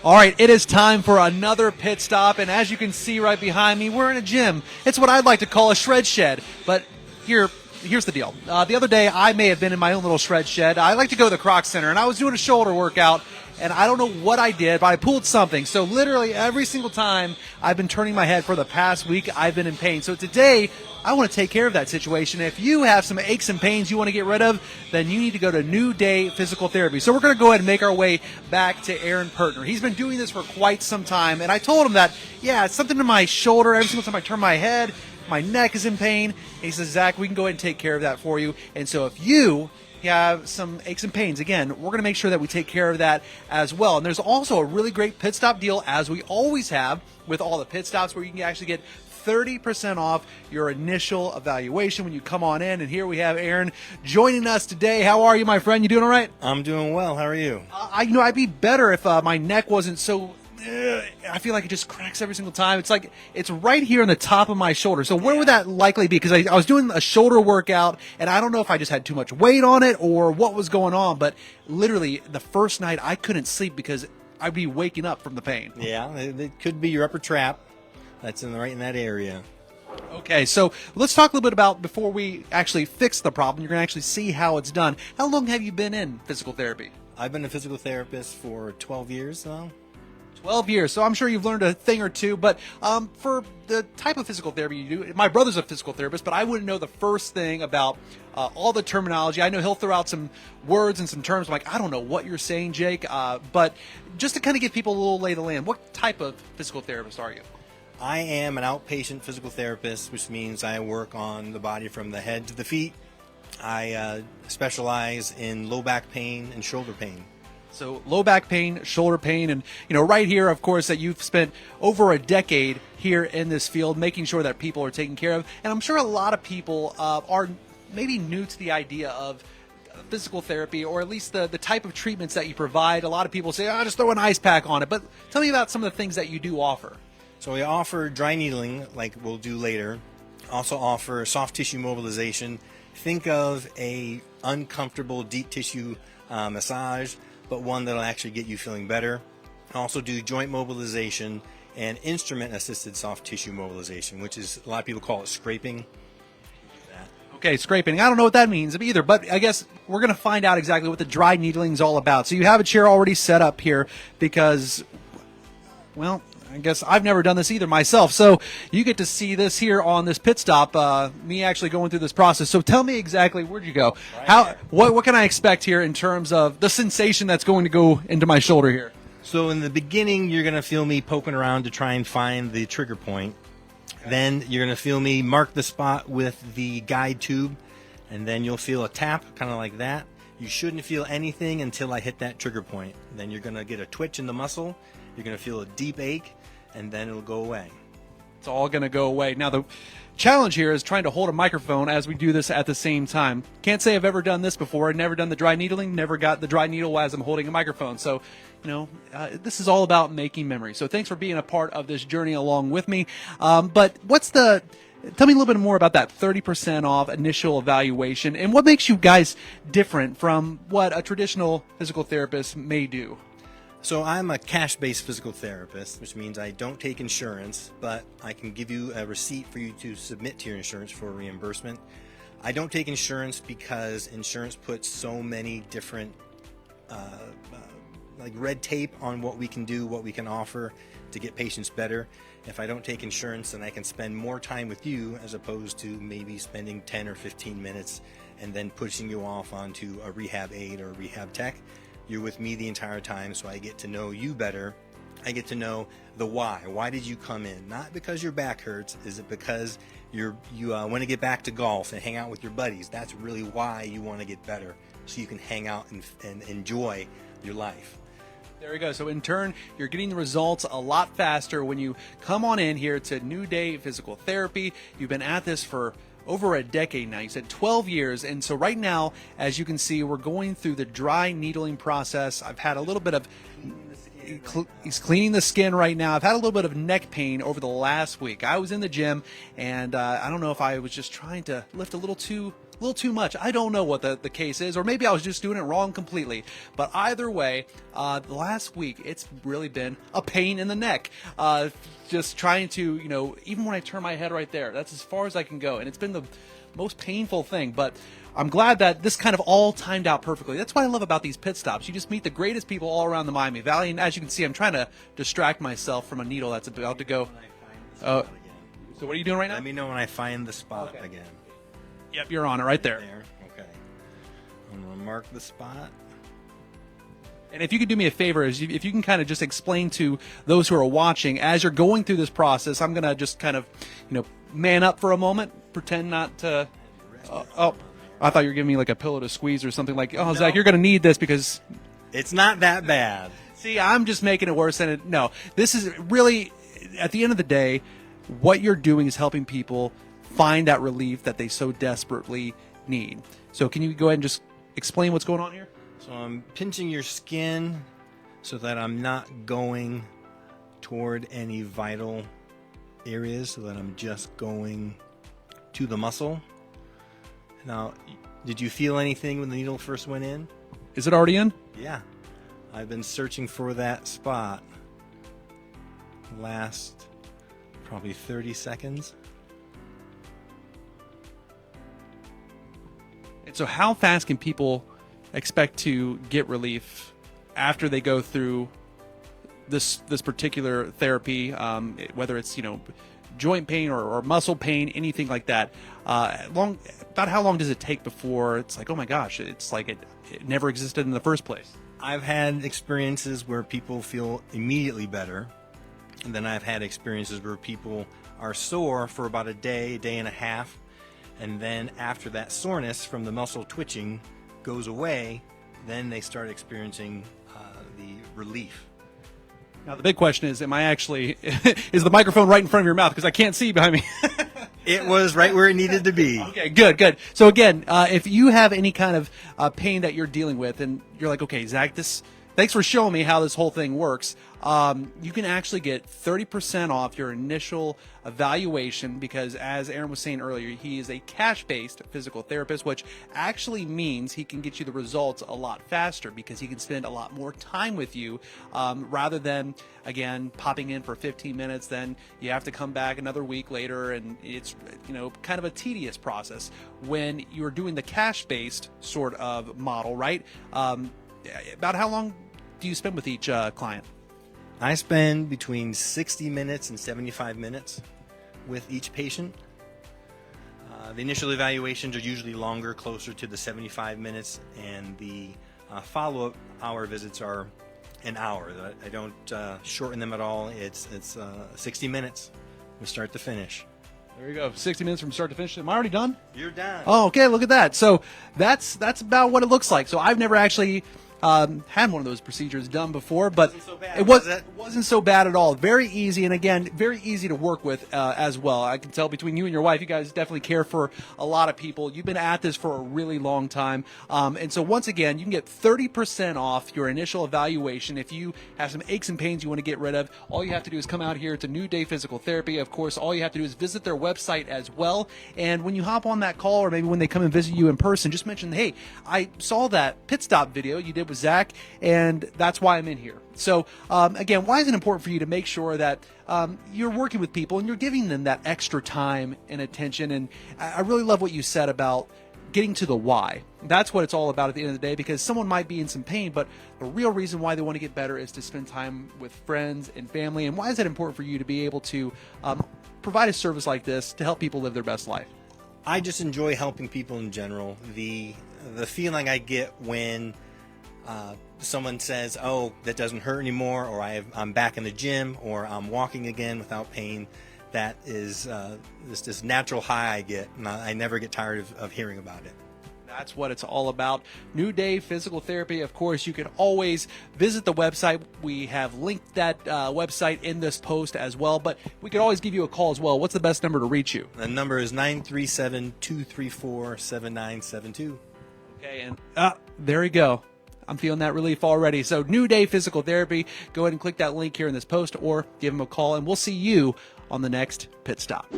All right, it is time for another pit stop, and as you can see right behind me, we're in a gym. It's what I'd like to call a shred shed, but here's the deal. The other day, I may have been in my own little shred shed. I like to go to the Croc Center, and I was doing a shoulder workout, and I don't know what I did, but I pulled something. So literally every single time I've been turning my head for the past week, I've been in pain. So today, I want to take care of that situation. If you have some aches and pains you want to get rid of, then you need to go to New Day Physical Therapy. So we're going to go ahead and make our way back to Aaron Pertner. He's been doing this for quite some time, and I told him that, yeah, it's something in my shoulder. Every single time I turn my head, my neck is in pain. And he says, Zach, we can go ahead and take care of that for you. And so if you have some aches and pains, again, we're going to make sure that we take care of that as well. And there's also a really great pit stop deal, as we always have with all the pit stops, where you can actually get 30% off your initial evaluation when you come on in. And here we have Aaron joining us today. How are you, my friend? You doing all right? I'm doing well. How are you? I'd be better if my neck wasn't so... I feel like it just cracks every single time. It's like it's right here on the top of my shoulder. So where would that likely be? Because I was doing a shoulder workout, and I don't know if I just had too much weight on it or what was going on, but literally the first night I couldn't sleep because I'd be waking up from the pain. Yeah, it could be your upper trap. That's right in that area. Okay, so let's talk a little bit about, before we actually fix the problem, you're going to actually see how it's done. How long have you been in physical therapy? I've been a physical therapist for 12 years now. 12 years, so I'm sure you've learned a thing or two, but for the type of physical therapy you do, my brother's a physical therapist, but I wouldn't know the first thing about all the terminology. I know he'll throw out some words and some terms. I'm like, I don't know what you're saying, Jake, but just to kind of give people a little lay of the land, what type of physical therapist are you? I am an outpatient physical therapist, which means I work on the body from the head to the feet. I specialize in low back pain and shoulder pain. So low back pain, shoulder pain, and right here, of course, that you've spent over a decade here in this field, making sure that people are taken care of. And I'm sure a lot of people are maybe new to the idea of physical therapy, or at least the type of treatments that you provide. A lot of people say, just throw an ice pack on it. But tell me about some of the things that you do offer. So we offer dry needling, like we'll do later. Also offer soft tissue mobilization. Think of a uncomfortable deep tissue massage, but one that'll actually get you feeling better. Also do joint mobilization and instrument-assisted soft tissue mobilization, which is, a lot of people call it scraping. Okay, scraping. I don't know what that means either, but I guess we're going to find out exactly what the dry needling is all about. So you have a chair already set up here because, well, I guess I've never done this either myself. So you get to see this here on this pit stop, me actually going through this process. So tell me exactly, where'd you go? What can I expect here in terms of the sensation that's going to go into my shoulder here? So in the beginning, you're going to feel me poking around to try and find the trigger point. Okay. Then you're going to feel me mark the spot with the guide tube, and then you'll feel a tap, kind of like that. You shouldn't feel anything until I hit that trigger point. Then you're going to get a twitch in the muscle. You're going to feel a deep ache, and then it'll go away. It's all going to go away. Now, the challenge here is trying to hold a microphone as we do this at the same time. Can't say I've ever done this before. I've never done the dry needling, never got the dry needle as I'm holding a microphone. So, this is all about making memories. So thanks for being a part of this journey along with me. But tell me a little bit more about that 30% off initial evaluation, and what makes you guys different from what a traditional physical therapist may do. So I'm a cash-based physical therapist, which means I don't take insurance, but I can give you a receipt for you to submit to your insurance for reimbursement. I don't take insurance because insurance puts so many different like red tape on what we can do, what we can offer to get patients better. If I don't take insurance, then I can spend more time with you as opposed to maybe spending 10 or 15 minutes and then pushing you off onto a rehab aide or a rehab tech. You're with me the entire time, so I get to know you better. I get to know the why. Why did you come in? Not because your back hurts. Is it because you want to get back to golf and hang out with your buddies? That's really why you want to get better, so you can hang out and enjoy your life. There we go. So in turn, you're getting the results a lot faster when you come on in here to New Day Physical Therapy. You've been at this for over a decade now. You said 12 years. And so right now, as you can see, we're going through the dry needling process. I've had a little bit of... He's cleaning the skin right now. I've had a little bit of neck pain over the last week. I was in the gym, and I don't know if I was just trying to lift a little too a little too much. I don't know what the case is, or maybe I was just doing it wrong completely. But either way, the last week, it's really been a pain in the neck. Just trying to, even when I turn my head right there, that's as far as I can go. And it's been the most painful thing. But I'm glad that this kind of all timed out perfectly. That's what I love about these pit stops. You just meet the greatest people all around the Miami Valley. And as you can see, I'm trying to distract myself from a needle that's about to go. So what are you doing right now? Let me know when I find the spot again. Yep, you're on it right there. Okay. I'm going to mark the spot. And if you could do me a favor, if you can kind of just explain to those who are watching, as you're going through this process, I'm going to just kind of, man up for a moment, pretend not to. I thought you were giving me like a pillow to squeeze or something like. Oh, no. Zach, you're going to need this because it's not that bad. See, I'm just making it worse than it. No, this is really, at the end of the day, what you're doing is helping people find that relief that they so desperately need. So can you go ahead and just explain what's going on here? So I'm pinching your skin so that I'm not going toward any vital areas, so that I'm just going to the muscle. Now, did you feel anything when the needle first went in? Is it already in? Yeah. I've been searching for that spot the last probably 30 seconds. And so how fast can people expect to get relief after they go through this particular therapy, whether it's joint pain or muscle pain, anything like that? About how long does it take before it's like, oh my gosh, it's like it never existed in the first place? I've had experiences where people feel immediately better, and then I've had experiences where people are sore for about a day and a half, and then after that soreness from the muscle twitching goes away, then they start experiencing the relief. Now the big question is, am I actually, is the microphone right in front of your mouth? Because I can't see behind me. It was right where it needed to be. Okay, good. So again, if you have any kind of pain that you're dealing with, and you're like, okay, Zach, thanks for showing me how this whole thing works. You can actually get 30% off your initial evaluation because, as Aaron was saying earlier, he is a cash-based physical therapist, which actually means he can get you the results a lot faster because he can spend a lot more time with you rather than, again, popping in for 15 minutes. Then you have to come back another week later, and it's kind of a tedious process. When you're doing the cash-based sort of model, right? About how long do you spend with each client? I spend between 60 minutes and 75 minutes with each patient. The initial evaluations are usually longer, closer to the 75 minutes, and the follow-up hour visits are an hour. I don't shorten them at all. It's 60 minutes from start to finish. There you go, 60 minutes from start to finish. Am I already done? You're done. Oh, okay, look at that. So that's about what it looks like. So I've never actually had one of those procedures done before, but it wasn't so bad at all. Very easy, and again, very easy to work with as well. I can tell between you and your wife, you guys definitely care for a lot of people. You've been at this for a really long time, and so once again, you can get 30% off your initial evaluation. If you have some aches and pains you want to get rid of, all you have to do is come out here to New Day Physical Therapy. Of course, all you have to do is visit their website as well, and when you hop on that call, or maybe when they come and visit you in person, just mention, hey, I saw that pit stop video you did with Zach, and that's why I'm in here. So again, why is it important for you to make sure that you're working with people and you're giving them that extra time and attention? And I really love what you said about getting to the why. That's what it's all about at the end of the day, because someone might be in some pain, but the real reason why they want to get better is to spend time with friends and family. And why is it important for you to be able to provide a service like this to help people live their best life? I just enjoy helping people in general. The feeling I get when someone says, oh, that doesn't hurt anymore, or I'm back in the gym, or I'm walking again without pain, that is this natural high I get, and I never get tired of hearing about it. That's what it's all about. New Day Physical Therapy. Of course, you can always visit the website. We have linked that website in this post as well, but we can always give you a call as well. What's the best number to reach you? The number is 937-234-7972. Okay, and there you go. I'm feeling that relief already. So New Day Physical Therapy, go ahead and click that link here in this post or give them a call, and we'll see you on the next pit stop.